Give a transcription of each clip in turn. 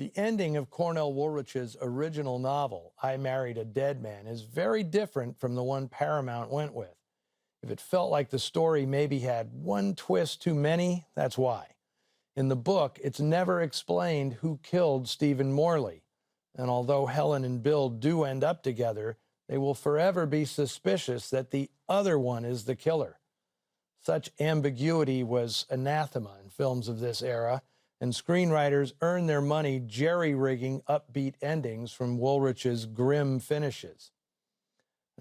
The ending of Cornell Woolrich's original novel, I Married a Dead Man, is very different from the one Paramount went with. If it felt like the story maybe had one twist too many, that's why. In the book, it's never explained who killed Stephen Morley, and although Helen and Bill do end up together, they will forever be suspicious that the other one is the killer. Such ambiguity was anathema in films of this era, and screenwriters earned their money jerry-rigging upbeat endings from Woolrich's grim finishes.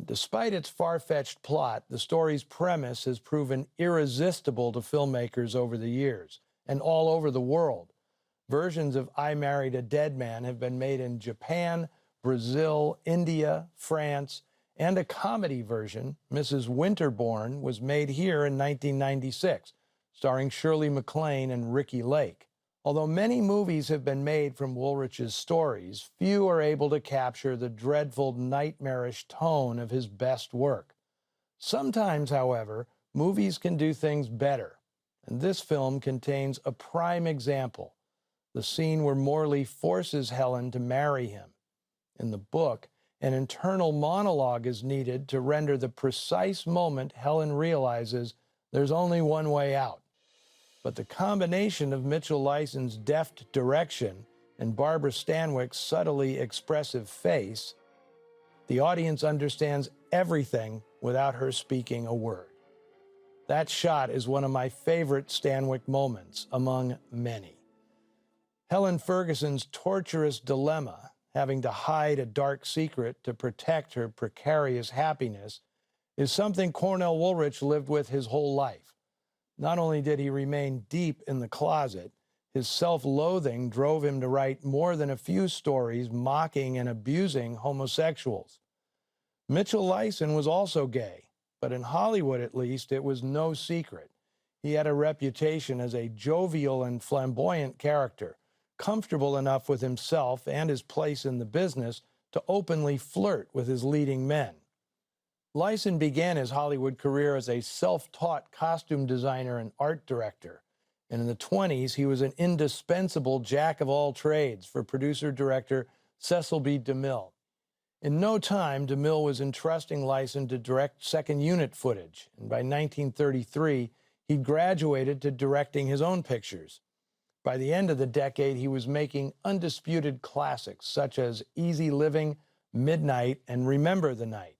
Despite its far-fetched plot, the story's premise has proven irresistible to filmmakers over the years, and all over the world. Versions of I Married a Dead Man have been made in Japan, Brazil, India, France, and a comedy version, Mrs. Winterbourne, was made here in 1996, starring Shirley MacLaine and Ricki Lake. Although many movies have been made from Woolrich's stories, few are able to capture the dreadful, nightmarish tone of his best work. Sometimes, however, movies can do things better, and this film contains a prime example, the scene where Morley forces Helen to marry him. In the book, an internal monologue is needed to render the precise moment Helen realizes there's only one way out. But the combination of Mitchell Lyson's deft direction and Barbara Stanwyck's subtly expressive face, the audience understands everything without her speaking a word. That shot is one of my favorite Stanwyck moments, among many. Helen Ferguson's torturous dilemma, having to hide a dark secret to protect her precarious happiness, is something Cornell Woolrich lived with his whole life. Not only did he remain deep in the closet, his self-loathing drove him to write more than a few stories mocking and abusing homosexuals. Mitchell Lyson was also gay, but in Hollywood at least, it was no secret. He had a reputation as a jovial and flamboyant character, comfortable enough with himself and his place in the business to openly flirt with his leading men. Lyson began his Hollywood career as a self-taught costume designer and art director, and in the 1920s he was an indispensable jack-of-all-trades for producer-director Cecil B. DeMille. In no time, DeMille was entrusting Lyson to direct second-unit footage, and by 1933 he graduated to directing his own pictures. By the end of the decade, he was making undisputed classics such as Easy Living, Midnight, and Remember the Night.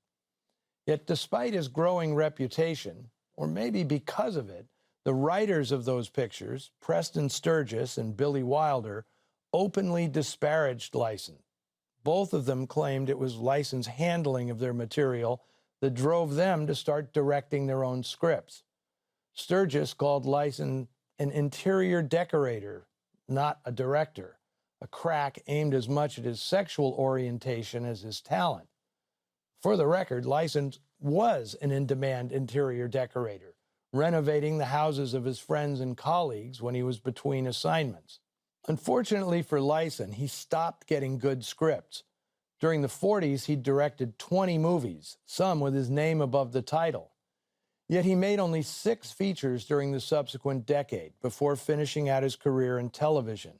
Yet despite his growing reputation, or maybe because of it, the writers of those pictures, Preston Sturges and Billy Wilder, openly disparaged Lyson. Both of them claimed it was Lyson's handling of their material that drove them to start directing their own scripts. Sturges called Lyson an interior decorator, not a director, a crack aimed as much at his sexual orientation as his talent. For the record, Lyson was an in-demand interior decorator, renovating the houses of his friends and colleagues when he was between assignments. Unfortunately for Lyson, he stopped getting good scripts. During the 1940s, he directed 20 movies, some with his name above the title. Yet he made only 6 features during the subsequent decade before finishing out his career in television.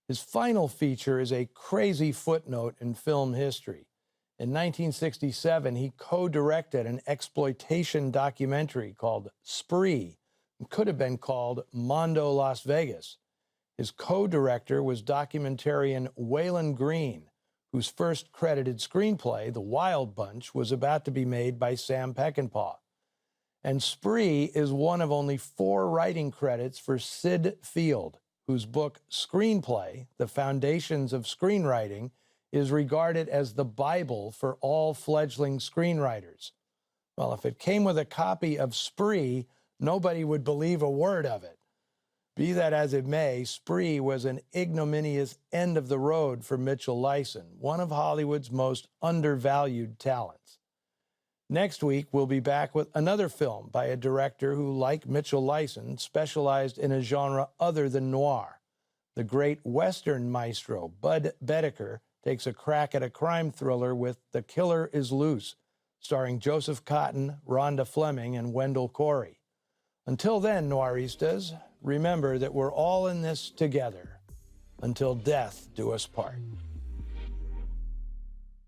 His final feature is a crazy footnote in film history. In 1967, he co-directed an exploitation documentary called Spree. It could have been called Mondo Las Vegas. His co-director was documentarian Waylon Green, whose first credited screenplay, The Wild Bunch, was about to be made by Sam Peckinpah. And Spree is one of only 4 writing credits for Sid Field, whose book Screenplay, The Foundations of Screenwriting, is regarded as the Bible for all fledgling screenwriters. Well, if it came with a copy of Spree, nobody would believe a word of it. Be that as it may, Spree was an ignominious end of the road for Mitchell Lyson, one of Hollywood's most undervalued talents. Next week, we'll be back with another film by a director who, like Mitchell Lyson, specialized in a genre other than noir. The great Western maestro, Bud Boetticher, takes a crack at a crime thriller with The Killer is Loose, starring Joseph Cotten, Rhonda Fleming, and Wendell Corey. Until then, Noiristas, remember that we're all in this together. until death do us part.